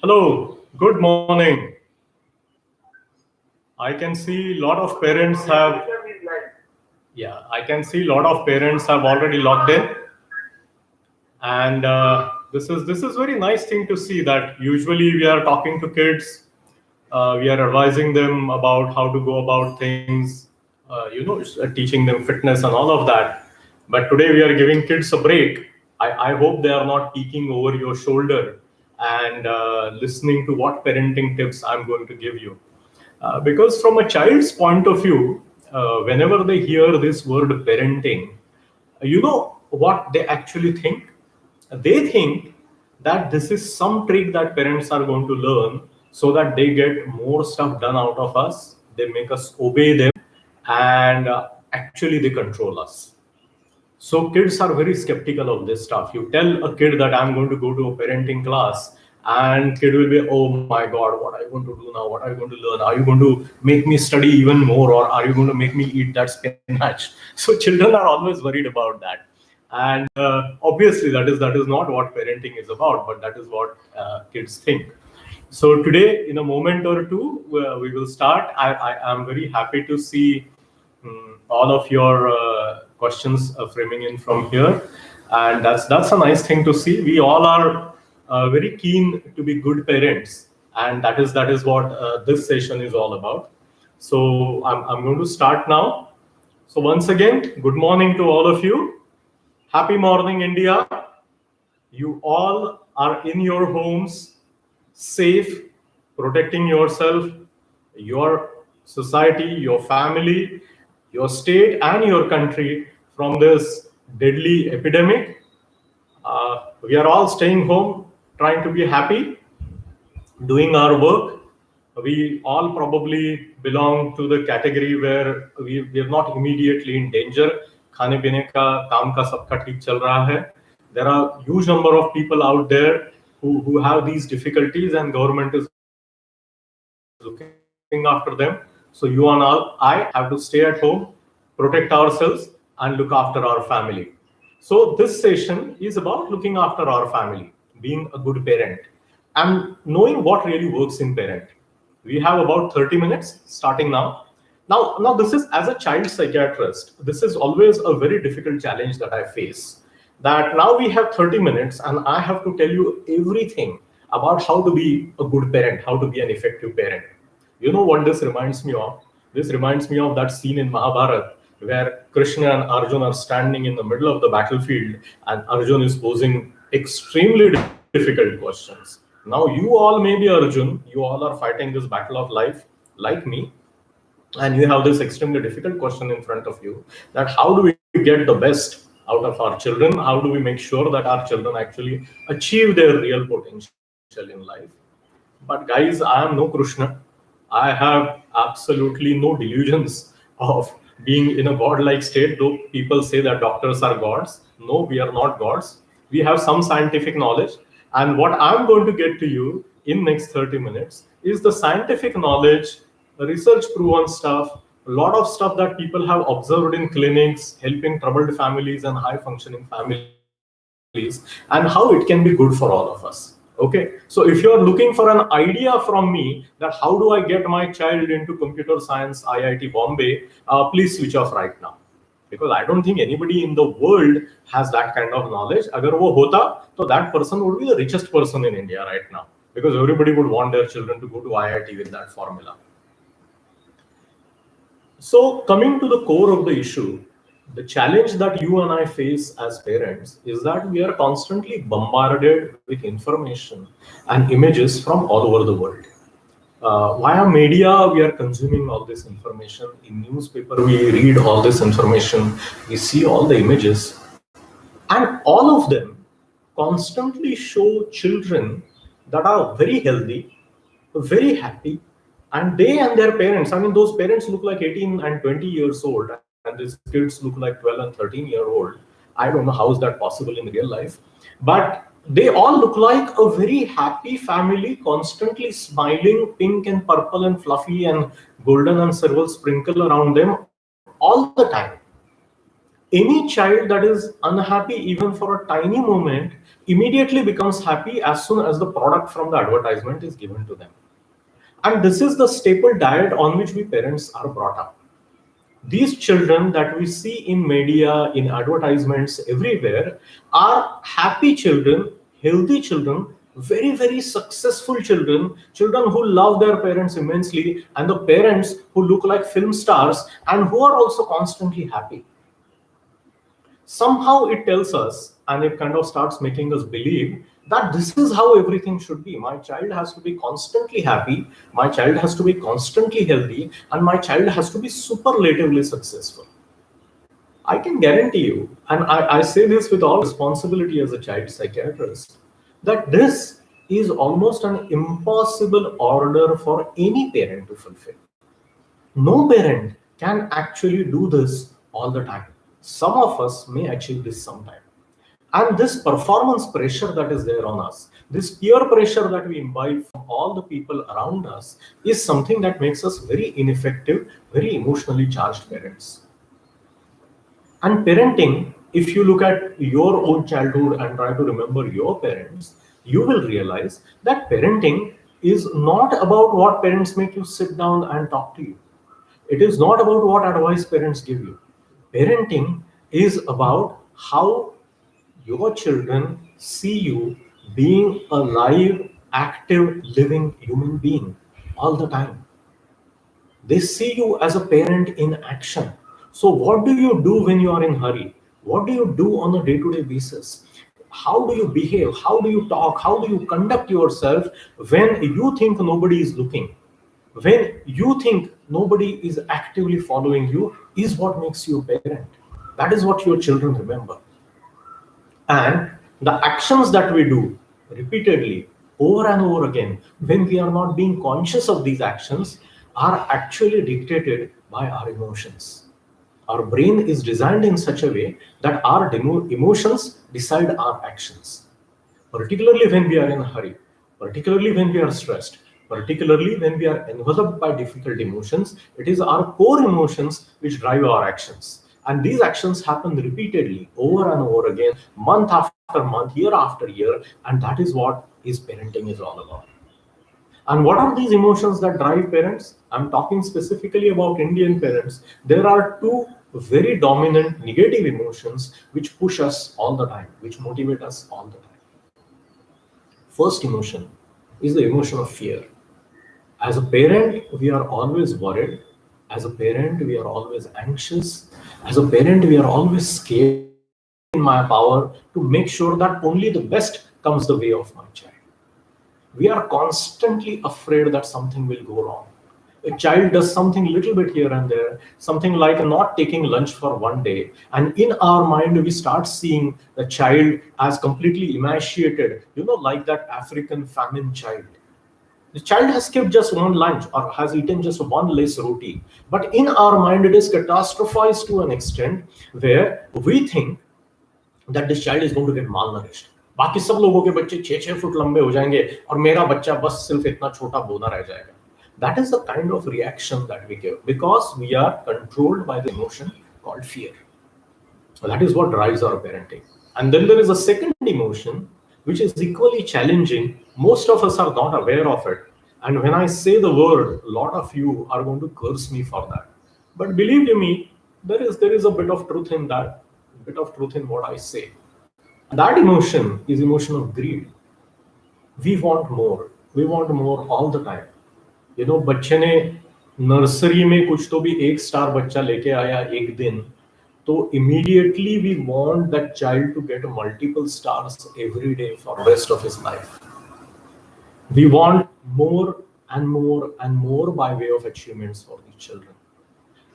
Hello, good morning. I can see a lot of parents have, yeah, I can see a lot of parents have already logged in, and this is very nice thing to see that usually we are talking to kids, we are advising them about how to go about things, teaching them fitness and all of that. But today we are giving kids a break. I hope they are not peeking over your shoulder and listening to what parenting tips I'm going to give you. Because from a child's point of view, whenever they hear this word parenting, you know what they actually think? They think that this is some trick that parents are going to learn so that they get more stuff done out of us, they make us obey them, and actually they control us. So kids are very skeptical of this stuff. You tell a kid that I'm going to go to a parenting class, and kid will be, oh my God, what are you going to do now? What are you going to learn? Are you going to make me study even more, or are you going to make me eat that spinach? So children are always worried about that, and obviously that is not what parenting is about, but that is what kids think. So today, in a moment or two, we will start. I am very happy to see all of your questions framing in from here, and that's a nice thing to see. We all are very keen to be good parents, and that is what this session is all about. So I'm going to start now. So once again, good morning to all of you. Happy morning, India. You all are in your homes, safe, protecting yourself, your society, your family, your state, and your country from this deadly epidemic. We are all staying home, trying to be happy, doing our work. We all probably belong to the category where we are not immediately in danger. खाने पीने का काम का सबका ठीक चल रहा है. There are huge number of people out there who have these difficulties, and government is looking after them. So you and all, I have to stay at home, protect ourselves, and look after our family. So this session is about looking after our family, being a good parent, and knowing what really works in parent. We have about 30 minutes starting now. Now, this is as a child psychiatrist, this is always a very difficult challenge that I face. That now we have 30 minutes, and I have to tell you everything about how to be a good parent, how to be an effective parent. You know what this reminds me of? This reminds me of that scene in Mahabharata where Krishna and Arjun are standing in the middle of the battlefield, and Arjun is posing extremely difficult questions. Now, you all may be Arjun, you all are fighting this battle of life like me, and you have this extremely difficult question in front of you, that how do we get the best out of our children? How do we make sure that our children actually achieve their real potential in life? But guys, I am no Krishna. I have absolutely no delusions of being in a godlike state, though people say that doctors are gods. No, we are not gods. We have some scientific knowledge. And what I'm going to get to you in next 30 minutes is the scientific knowledge, research proven stuff, a lot of stuff that people have observed in clinics, helping troubled families and high functioning families, and how it can be good for all of us. Okay, so if you are looking for an idea from me that how do I get my child into computer science, IIT Bombay, please switch off right now, because I don't think anybody in the world has that kind of knowledge. Agar wo hota, so that person would be the richest person in India right now, because everybody would want their children to go to IIT with that formula. So, coming to the core of the issue, the challenge that you and I face as parents is that we are constantly bombarded with information and images from all over the world. Via media, we are consuming all this information. In newspaper, we read all this information. We see all the images, and all of them constantly show children that are very healthy, very happy, and they and their parents, I mean, those parents look like 18 and 20 years old, and these kids look like 12 and 13-year-old. I don't know how is that possible in real life, but they all look like a very happy family, constantly smiling, pink and purple and fluffy and golden and silver sprinkle around them all the time. Any child that is unhappy even for a tiny moment immediately becomes happy as soon as the product from the advertisement is given to them. And this is the staple diet on which we parents are brought up. These children that we see in media, in advertisements, everywhere are happy children, healthy children, very, very successful children, children who love their parents immensely, and the parents who look like film stars and who are also constantly happy. Somehow it tells us, and it kind of starts making us believe that this is how everything should be. My child has to be constantly happy, my child has to be constantly healthy, and my child has to be superlatively successful. I can guarantee you, and I say this with all responsibility as a child psychiatrist, that this is almost an impossible order for any parent to fulfill. No parent can actually do this all the time. Some of us may achieve this sometime. And this performance pressure that is there on us, this peer pressure that we imbibe from all the people around us, is something that makes us very ineffective, very emotionally charged parents. And parenting, if you look at your own childhood and try to remember your parents, you will realize that parenting is not about what parents make you sit down and talk to you. It is not about what advice parents give you. Parenting is about how your children see you being a live, active, living human being all the time. They see you as a parent in action. So what do you do when you are in hurry? What do you do on a day-to-day basis? How do you behave? How do you talk? How do you conduct yourself when you think nobody is looking? When you think nobody is actively following you is what makes you a parent. That is what your children remember. And the actions that we do repeatedly over and over again, when we are not being conscious of these actions, are actually dictated by our emotions. Our brain is designed in such a way that our emotions decide our actions, particularly when we are in a hurry, particularly when we are stressed, particularly when we are enveloped by difficult emotions. It is our core emotions which drive our actions. And these actions happen repeatedly, over and over again, month after month, year after year. And that is what is parenting is all about. And what are these emotions that drive parents? I'm talking specifically about Indian parents. There are two very dominant negative emotions which push us all the time, which motivate us all the time. First emotion is the emotion of fear. As a parent, we are always worried. As a parent, we are always anxious. As a parent, we are always scared in my power to make sure that only the best comes the way of my child. We are constantly afraid that something will go wrong. A child does something little bit here and there, something like not taking lunch for one day, and in our mind we start seeing the child as completely emaciated, like that African famine child. The child has skipped just one lunch or has eaten just one less roti, but in our mind it is catastrophized to an extent where we think that this child is going to get malnourished. बाकी सब लोगों के बच्चे 6-6 foot लंबे हो जाएंगे और मेरा बच्चा बस सिर्फ इतना छोटा बोना रह जाएगा. That is the kind of reaction that we give because we are controlled by the emotion called fear. So that is what drives our parenting. And then there is a second emotion which is equally challenging. Most of us are not aware of it. And when I say the word, a lot of you are going to curse me for that. But believe you me, there is a bit of truth in that, a bit of truth in what I say. And that emotion is emotion of greed. We want more. We want more all the time. बच्चे ने nursery में कुछ तो भी एक star बच्चा लेके आया एक दिन, तो immediately we want that child to get multiple stars every day for the rest of his life. We want more and more and more by way of achievements for these children.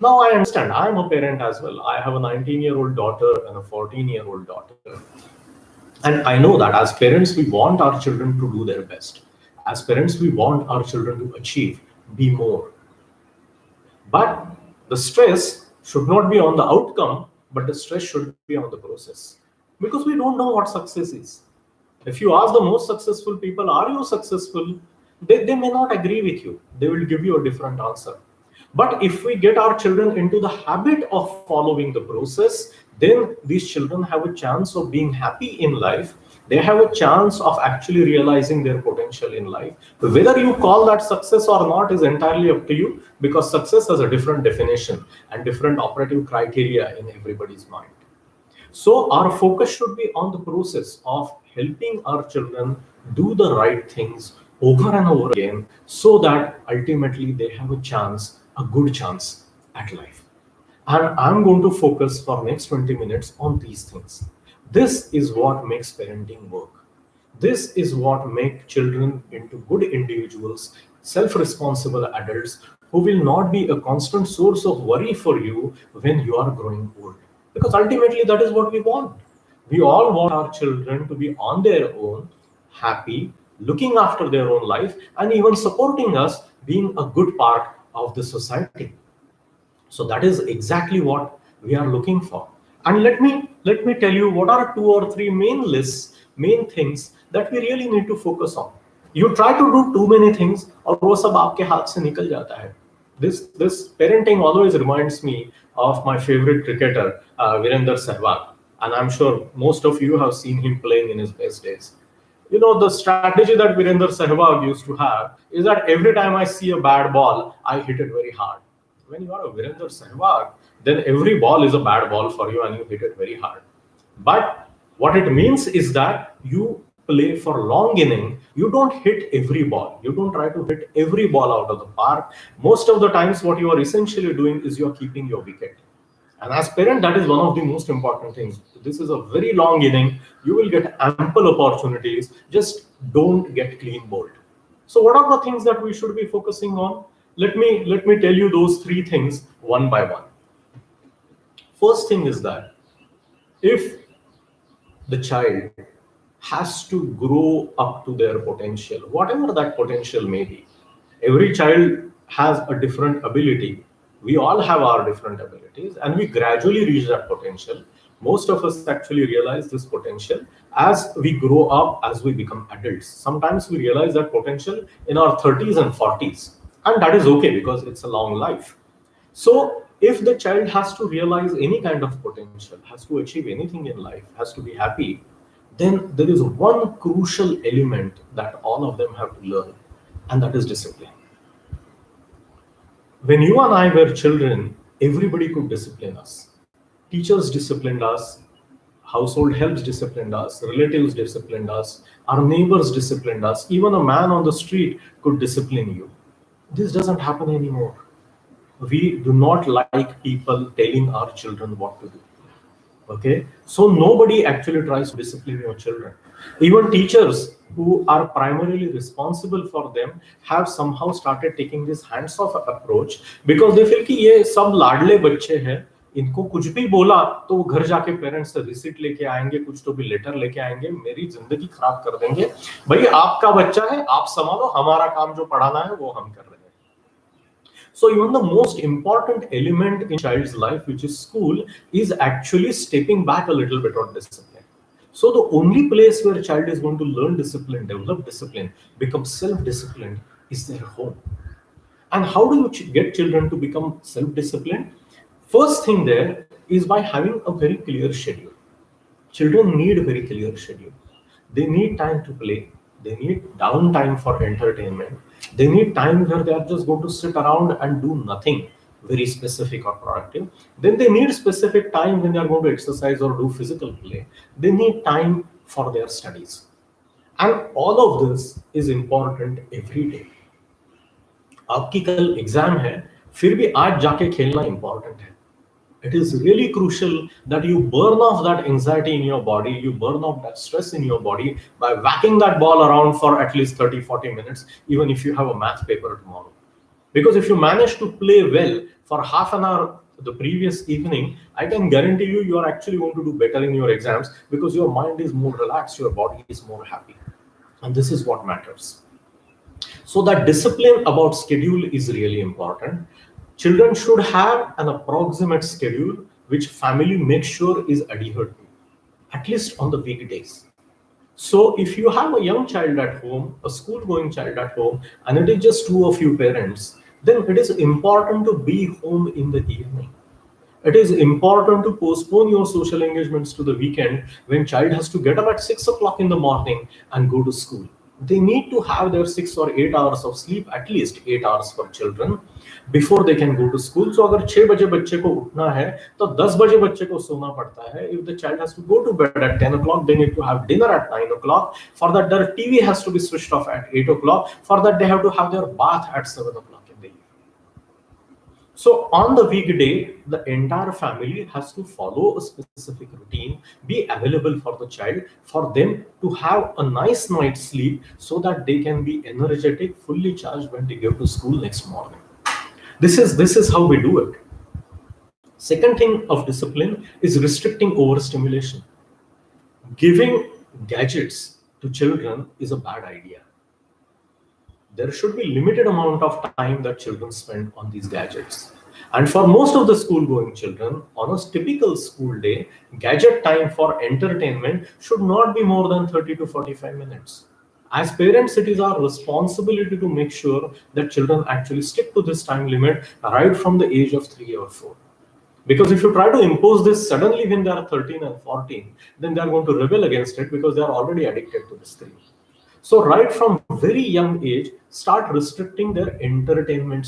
Now I understand, I am a parent as well. I have a 19-year-old daughter and a 14-year-old daughter. And I know that as parents, we want our children to do their best. As parents, we want our children to achieve, be more. But the stress should not be on the outcome, but the stress should be on the process. Because we don't know what success is. If you ask the most successful people, are you successful? They may not agree with you. They will give you a different answer. But if we get our children into the habit of following the process, then these children have a chance of being happy in life. They have a chance of actually realizing their potential in life. Whether you call that success or not is entirely up to you, because success has a different definition and different operative criteria in everybody's mind. So our focus should be on the process of helping our children do the right things over and over again, so that ultimately they have a chance, a good chance at life. And I'm going to focus for next 20 minutes on these things. This is what makes parenting work. This is what makes children into good individuals, self-responsible adults who will not be a constant source of worry for you when you are growing old. Because ultimately that is what we want. We all want our children to be on their own, happy, looking after their own life, and even supporting us being a good part of the society. So that is exactly what we are looking for. And let me tell you what are two or three main things that we really need to focus on. You try to do too many things और वो सब आपके हाथ से निकल जाता है. This parenting always reminds me of my favorite cricketer, Virender Sehwag, and I'm sure most of you have seen him playing in his best days. You know, the strategy that Virender Sehwag used to have is that every time I see a bad ball, I hit it very hard. When you are a Virender Sehwag, then every ball is a bad ball for you and you hit it very hard. But what it means is that you play for long inning. You don't hit every ball. You don't try to hit every ball out of the park. Most of the times, what you are essentially doing is you are keeping your wicket. And as parent, that is one of the most important things. This is a very long inning. You will get ample opportunities. Just don't get clean bowled. So what are the things that we should be focusing on? Let me tell you those three things one by one. First thing is that if the child has to grow up to their potential, whatever that potential may be. Every child has a different ability. We all have our different abilities, and we gradually reach that potential. Most of us actually realize this potential as we grow up, as we become adults. Sometimes we realize that potential in our 30s and 40s, and that is okay because it's a long life. So if the child has to realize any kind of potential, has to achieve anything in life, has to be happy, then there is one crucial element that all of them have to learn, and that is discipline. When you and I were children, everybody could discipline us. Teachers disciplined us, household helps disciplined us, relatives disciplined us, our neighbors disciplined us, even a man on the street could discipline you. This doesn't happen anymore. We do not like people telling our children what to do. Okay, so nobody actually tries to discipline your children. Even teachers who are primarily responsible for them have somehow started taking this hands-off approach, because they feel कि ये सब लाडले बच्चे हैं, इनको कुछ भी बोला तो वो घर जाके पेरेंट्स से रिसीट लेके आएंगे, कुछ तो भी लेटर लेके आएंगे, मेरी जिंदगी खराब कर देंगे. भाई आपका बच्चा है, आप संभालो, हमारा काम जो पढ़ाना है वो हम कर रहे हैं. So even the most important element in child's life, which is school, is actually stepping back a little bit on discipline. So the only place where a child is going to learn discipline, develop discipline, become self-disciplined is their home. And how do you get children to become self-disciplined? First thing there is by having a very clear schedule. Children need a very clear schedule. They need time to play. They need downtime for entertainment. They need time where they are just going to sit around and do nothing very specific or productive. Then they need specific time when they are going to exercise or do physical play. They need time for their studies. And all of this is important every day. आपकी कल exam है, फिर भी आज जाके खेलना important है. It is really crucial that you burn off that anxiety in your body, you burn off that stress in your body by whacking that ball around for at least 30-40 minutes, even if you have a math paper tomorrow. Because if you manage to play well for half an hour the previous evening, I can guarantee you, you are actually going to do better in your exams, because your mind is more relaxed, your body is more happy. And this is what matters. So that discipline about schedule is really important. Children should have an approximate schedule which family makes sure is adhered to, at least on the weekdays. So if you have a young child at home, a school-going child at home, and it is just two of you parents, then it is important to be home in the evening. It is important to postpone your social engagements to the weekend when child has to get up at 6 o'clock in the morning and go to school. They need to have their 6 or 8 hours of sleep, at least 8 hours for children, before they can go to school. So अगर 6 बजे बच्चे को उठना है तो 10 बजे बच्चे को सोना पड़ता है. If the child has to go to bed at 10 o'clock, they need to have dinner at 9 o'clock. For that, their TV has to be switched off at 8 o'clock. For that, they have to have their bath at 7 o'clock in the evening. So on the weekday, the entire family has to follow a specific routine, be available for the child, for them to have a nice night's sleep so that they can be energetic, fully charged when they go to school next morning. This is how we do it. Second thing of discipline is restricting overstimulation. Giving gadgets to children is a bad idea. There should be limited amount of time that children spend on these gadgets. And for most of the school going children, on a typical school day, gadget time for entertainment should not be more than 30 to 45 minutes. As parents, it is our responsibility to make sure that children actually stick to this time limit right from the age of 3 or 4. Because if you try to impose this suddenly when they are 13 and 14, then they are going to rebel against it because they are already addicted to the screen. So right from very young age, start restricting their entertainment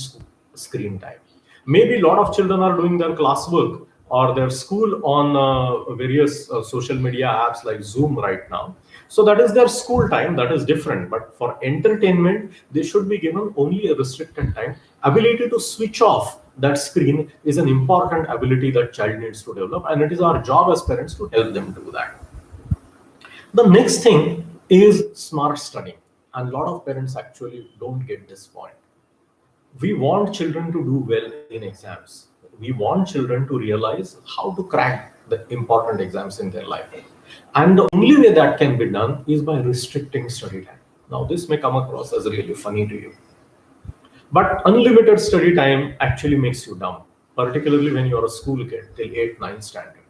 screen time. Maybe a lot of children are doing their classwork or their school on various social media apps like Zoom right now. So that is their school time, that is different. But for entertainment, they should be given only a restricted time. Ability to switch off that screen is an important ability that child needs to develop, and it is our job as parents to help them do that. The next thing is smart studying, and a lot of parents actually don't get this point. We want children to do well in exams. We want children to realize how to crack the important exams in their life. And the only way that can be done is by restricting study time. Now, this may come across as really funny to you, but unlimited study time actually makes you dumb, particularly when you're a school kid till 8th, 9th standard.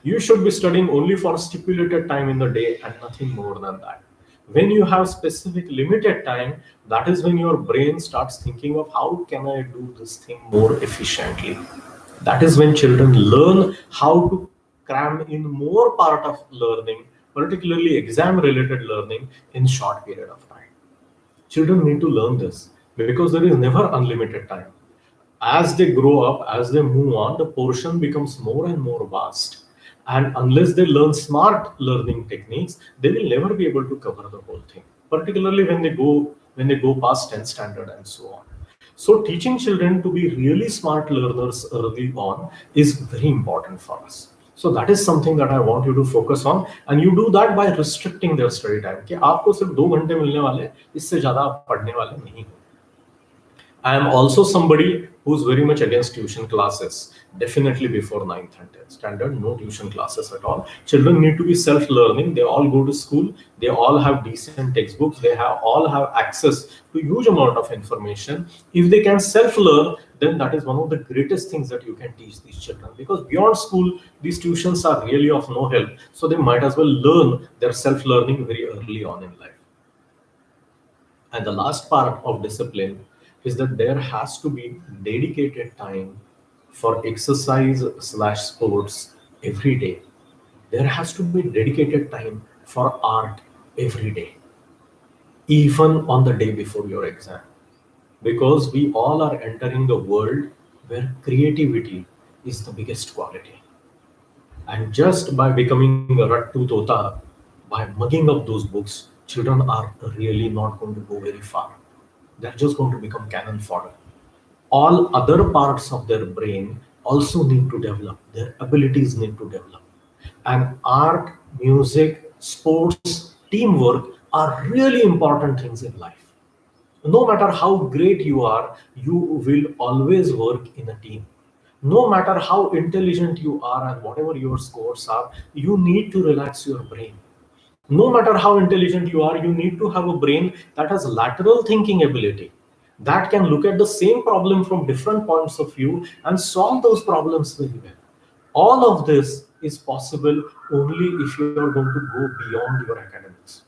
You should be studying only for stipulated time in the day and nothing more than that. When you have specific limited time, that is when your brain starts thinking of how can I do this thing more efficiently. That is when children learn how to cram in more part of learning, particularly exam related learning, in short period of time. Children need to learn this because there is never unlimited time. As they grow up, as they move on, the portion becomes more and more vast. And unless they learn smart learning techniques, they will never be able to cover the whole thing, particularly when they go past 10th standard and so on. So teaching children to be really smart learners early on is very important for us. So that is something that I want you to focus on, and you do that by restricting their study time. कि आपको सिर्फ 2 घंटे मिलने वाले, इससे ज़्यादा आप पढ़ने वाले नहीं हो. I am also somebody who's very much against tuition classes. Definitely before 9th and 10th standard, no tuition classes at all. Children need to be self-learning. They all go to school. They all have decent textbooks. They all have access to huge amount of information. If they can self-learn, then that is one of the greatest things that you can teach these children. Because beyond school, these tuitions are really of no help. So they might as well learn their self-learning very early on in life. And the last part of discipline is that there has to be dedicated time for exercise / sports every day. There has to be dedicated time for art every day, even on the day before your exam. Because we all are entering a world where creativity is the biggest quality. And just by becoming a rattu tota, by mugging up those books, children are really not going to go very far. They're just going to become cannon fodder. All other parts of their brain also need to develop. Their abilities need to develop. And art, music, sports, teamwork are really important things in life. No matter how great you are, you will always work in a team. No matter how intelligent you are and whatever your scores are, you need to relax your brain. No matter how intelligent you are, you need to have a brain that has lateral thinking ability, that can look at the same problem from different points of view and solve those problems very well. All of this is possible only if you are going to go beyond your academics.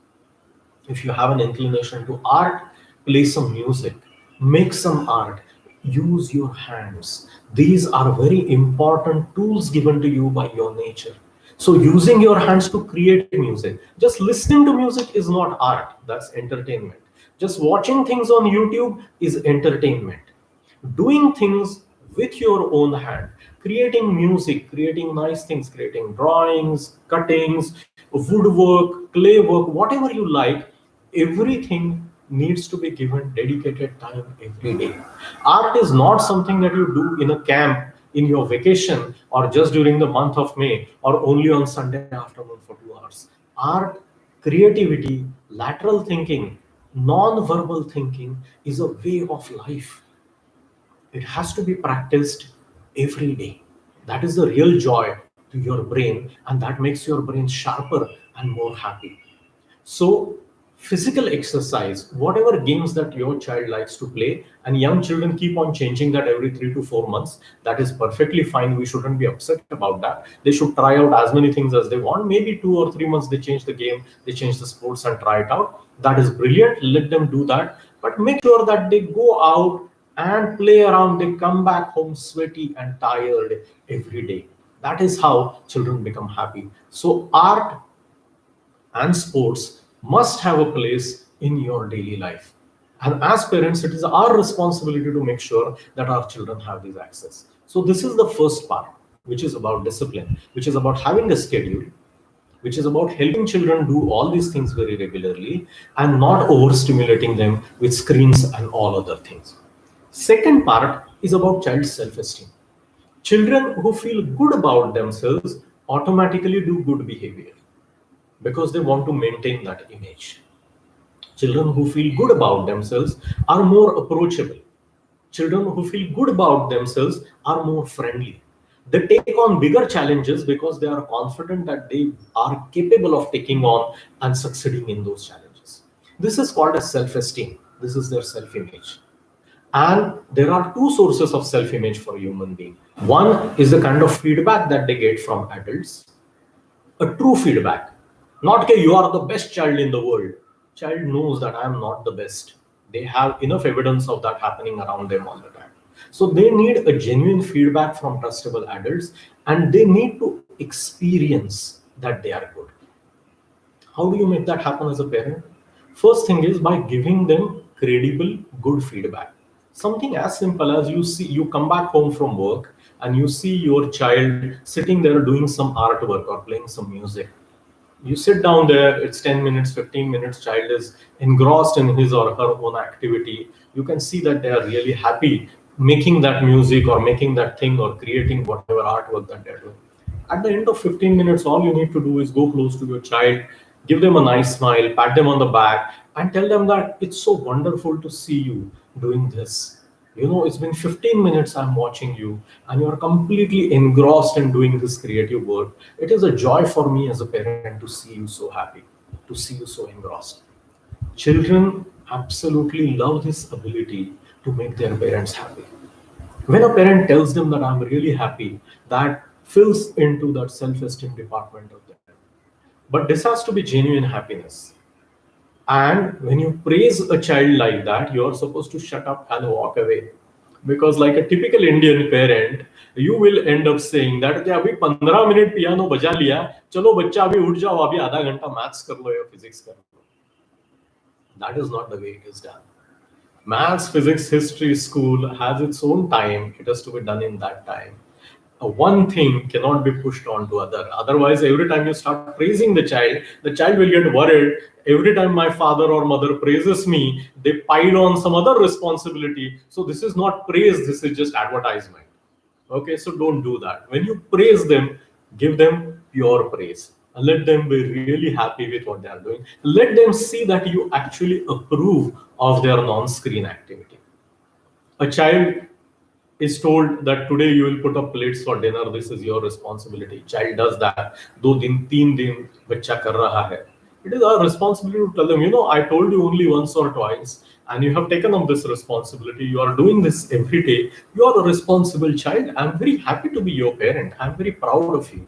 If you have an inclination to art, play some music, make some art, Use your hands. These are very important tools given to you by your nature. So using your hands to create music. Just listening to music is not art, that's entertainment. Just watching things on YouTube is entertainment. Doing things with your own hand, creating music, creating nice things, creating drawings, cuttings, woodwork, clay work, whatever you like, everything needs to be given dedicated time every day. Art is not something that you do in a camp, in your vacation, or just during the month of May, or only on Sunday afternoon for 2 hours. Art, creativity, lateral thinking, non-verbal thinking is a way of life. It has to be practiced every day. That is the real joy to your brain, and that makes your brain sharper and more happy. So, physical exercise, whatever games that your child likes to play, and young children keep on changing that every 3 to 4 months, that is perfectly fine. We shouldn't be upset about that. They should try out as many things as they want. Maybe 2 or 3 months they change the game, they change the sports and try it out. That is brilliant. Let them do that. But make sure that they go out and play around. They come back home sweaty and tired every day. That is how children become happy. So, art and sports must have a place in your daily life. And as parents, it is our responsibility to make sure that our children have this access. So, this is the first part, which is about discipline, which is about having a schedule, which is about helping children do all these things very regularly and not overstimulating them with screens and all other things. Second part is about child self esteem. Children who feel good about themselves automatically do good behavior because they want to maintain that image. Children who feel good about themselves are more approachable. Children who feel good about themselves are more friendly. They take on bigger challenges because they are confident that they are capable of taking on and succeeding in those challenges. This is called as self esteem. This is their self image. And there are two sources of self image for a human being. One is the kind of feedback that they get from adults, a true feedback, not that you are the best child in the world. Child knows that I am not the best. They have enough evidence of that happening around them all the time. So they need a genuine feedback from trustable adults, and they need to experience that they are good. How do you make that happen as a parent? First thing is by giving them credible, good feedback. Something as simple as you come back home from work and you see your child sitting there doing some artwork or playing some music. You sit down there, it's 10 minutes, 15 minutes, child is engrossed in his or her own activity. You can see that they are really happy making that music or making that thing or creating whatever artwork that they're doing. At the end of 15 minutes, all you need to do is go close to your child, give them a nice smile, pat them on the back, and tell them that it's so wonderful to see you doing this. You know, it's been 15 minutes I'm watching you, and you're completely engrossed in doing this creative work. It is a joy for me as a parent to see you so happy, to see you so engrossed. Children absolutely love this ability to make their parents happy. When a parent tells them that I'm really happy, that fills into that self-esteem department of them. But this has to be genuine happiness. And when you praise a child like that, you're supposed to shut up and walk away. Because like a typical Indian parent, you will end up saying that "क्या अभी 15 minute piano बजा लिया, चलो बच्चा अभी उठ जाओ, अभी आधा घंटा मैथ्स कर लो या फिजिक्स कर लो." That is not the way it is done. Maths, physics, history, school has its own time. It has to be done in that time. One thing cannot be pushed on to other. Otherwise, every time you start praising the child will get worried. Every time my father or mother praises me, they pile on some other responsibility. So this is not praise, this is just advertisement. Okay, so don't do that. When you praise them, give them pure praise. And let them be really happy with what they are doing. Let them see that you actually approve of their non-screen activity. A child is told that today you will put up plates for dinner, this is your responsibility. Child does that. 2 दिन 3 दिन बच्चा कर रहा है. It is our responsibility to tell them, you know, I told you only once or twice, and you have taken up this responsibility. You are doing this every day. You are a responsible child. I'm very happy to be your parent. I'm very proud of you.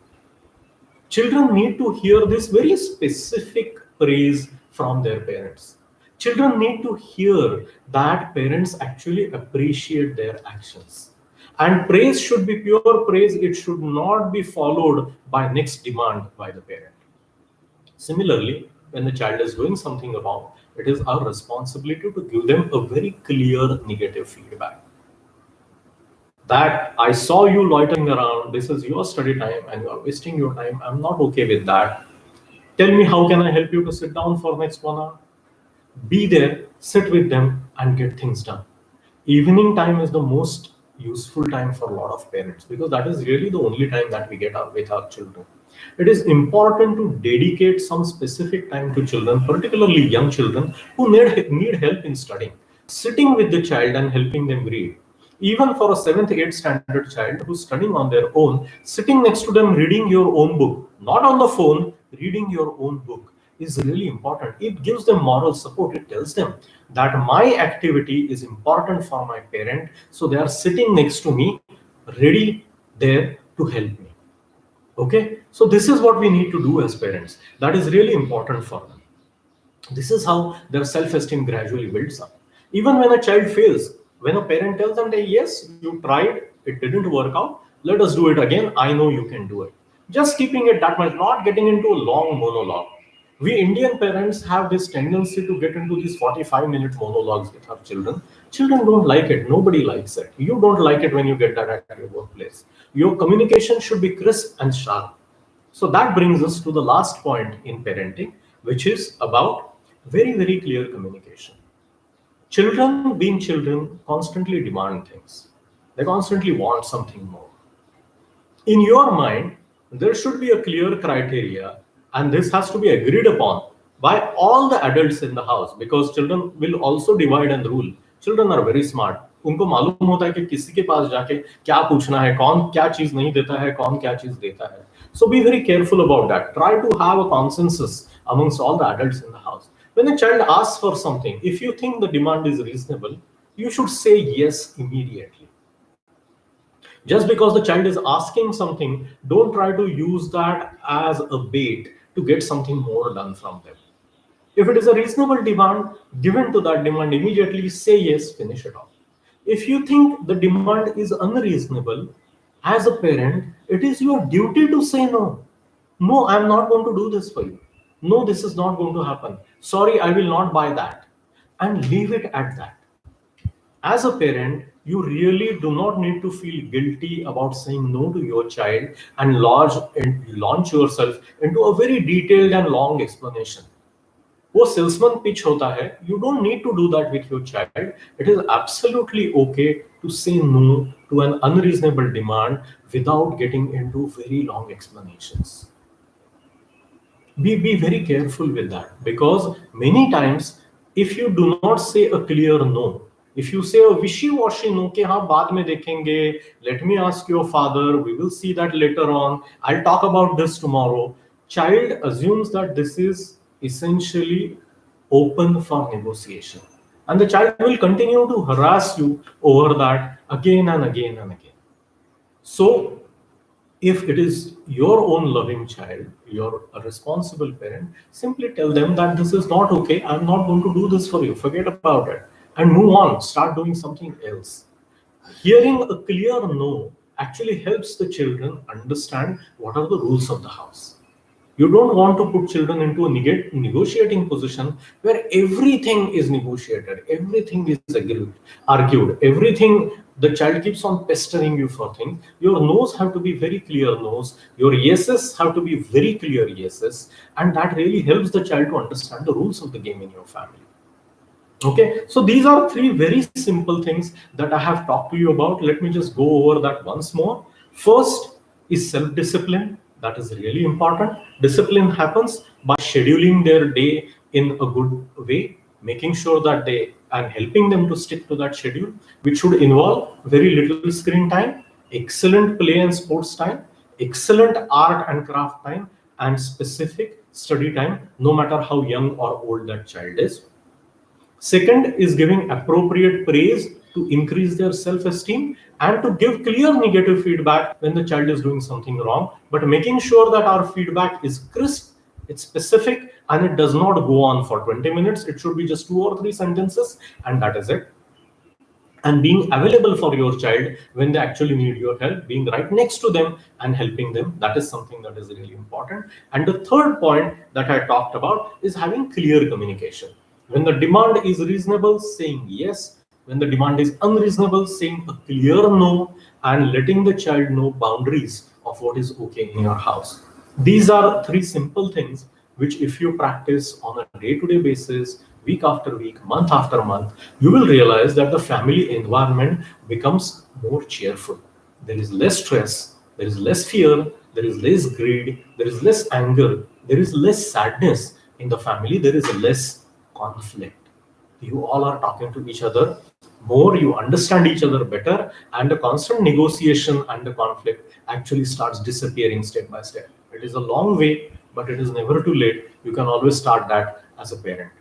Children need to hear this very specific praise from their parents. Children need to hear that parents actually appreciate their actions. And praise should be pure praise, it should not be followed by next demand by the parent. Similarly, when the child is doing something wrong, it is our responsibility to give them a very clear negative feedback. That I saw you loitering around, this is your study time and you are wasting your time. I'm not okay with that. Tell me, how can I help you to sit down for next 1 hour? Be there, sit with them, and get things done. Evening time is the most useful time for a lot of parents because that is really the only time that we get out with our children. It is important to dedicate some specific time to children, particularly young children who need help in studying. Sitting with the child and helping them read. Even for a 7th, 8th standard child who's studying on their own, sitting next to them reading your own book, not on the phone, reading your own book is really important. It gives them moral support. It tells them that my activity is important for my parent, so they are sitting next to me, ready there to help me. Okay, so this is what we need to do as parents. That is really important for them. This is how their self-esteem gradually builds up. Even when a child fails, when a parent tells them that yes, you tried, it didn't work out, let us do it again, I know you can do it. Just keeping it that much, not getting into a long monologue. We Indian parents have this tendency to get into these 45-minute monologues with our children. Children don't like it. Nobody likes it. You don't like it when you get that at your workplace. Your communication should be crisp and sharp. So that brings us to the last point in parenting, which is about very, very clear communication. Children, being children, constantly demand things. They constantly want something more. In your mind, there should be a clear criteria, and this has to be agreed upon by all the adults in the house because children will also divide and rule. Children are very smart. उनको मालूम होता है कि किसी के पास जाके क्या पूछना है, कौन क्या चीज नहीं देता है, कौन क्या चीज देता है. So be very careful about that. Try to have a consensus amongst all the adults in the house. When a child asks for something, if you think the demand is reasonable, you should say yes immediately. Just because the child is asking something, don't try to use that as a bait to get something more done from them. If it is a reasonable demand, given to that demand immediately, say yes, finish it off. If you think the demand is unreasonable, as a parent, it is your duty to say no. No, I'm not going to do this for you. No, this is not going to happen. Sorry, I will not buy that. And leave it at that. As a parent, you really do not need to feel guilty about saying no to your child and launch yourself into a very detailed and long explanation. वो salesman pitch होता है. You don't need to do that with your child. It is absolutely okay to say no to an unreasonable demand without getting into very long explanations. Be very careful with that because many times if you do not say a clear no, if you say a wishy-washy no कि हाँ बाद में देखेंगे, let me ask your father, we will see that later on, I'll talk about this tomorrow, child assumes that this is essentially open for negotiation, and the child will continue to harass you over that again and again and again. So if it is your own loving child, you're a responsible parent, simply tell them that this is not okay, I'm not going to do this for you, forget about it, and move on, start doing something else. Hearing a clear no actually helps the children understand what are the rules of the house. You don't want to put children into a negotiating position where everything is negotiated, everything is argued, everything, the child keeps on pestering you for things. Your no's have to be very clear no's, your yeses have to be very clear yeses, and that really helps the child to understand the rules of the game in your family. Okay, so these are three very simple things that I have talked to you about. Let me just go over that once more. First is self-discipline. That is really important. Discipline happens by scheduling their day in a good way, making sure that they and helping them to stick to that schedule, which should involve very little screen time, excellent play and sports time, excellent art and craft time, and specific study time, no matter how young or old that child is. Second is giving appropriate praise to increase their self-esteem and to give clear negative feedback when the child is doing something wrong, but making sure that our feedback is crisp It's specific, and it does not go on for 20 minutes. It should be just 2 or 3 sentences, and that is it. And being available for your child when they actually need your help, being right next to them and helping them, that is something that is really important. And the third point that I talked about is having clear communication. When the demand is reasonable, saying yes. When the demand is unreasonable, saying a clear no, and letting the child know boundaries of what is okay in your house. These are three simple things which, if you practice on a day-to-day basis, week after week, month after month, you will realize that the family environment becomes more cheerful. There is less stress, there is less fear, there is less greed, there is less anger, there is less sadness in the family, there is less conflict. You all are talking to each other more, you understand each other better, and the constant negotiation and the conflict actually starts disappearing step by step. It is a long way, but it is never too late. You can always start that as a parent.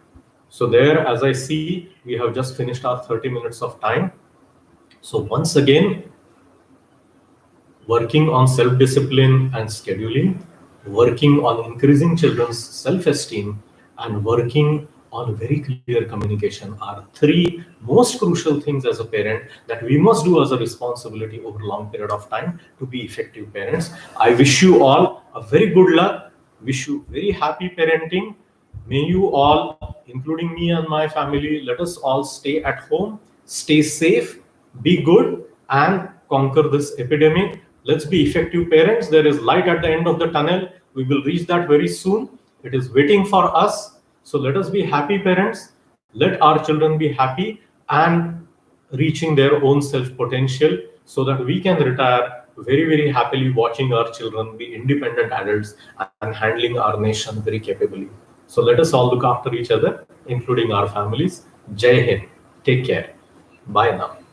So there, as I see, we have just finished our 30 minutes of time. So once again, working on self-discipline and scheduling, working on increasing children's self-esteem, and working on very clear communication are three most crucial things as a parent that we must do as a responsibility over a long period of time to be effective parents. I wish you all a very good luck, wish you very happy parenting. May you all, including me and my family, let us all stay at home, stay safe, be good, and conquer this epidemic. Let's be effective parents. There is light at the end of the tunnel. We will reach that very soon. It is waiting for us. So let us be happy parents. Let our children be happy and reaching their own self potential so that we can retire very, very happily watching our children be independent adults and handling our nation very capably. So let us all look after each other, including our families. Jai Hind. Take care. Bye now.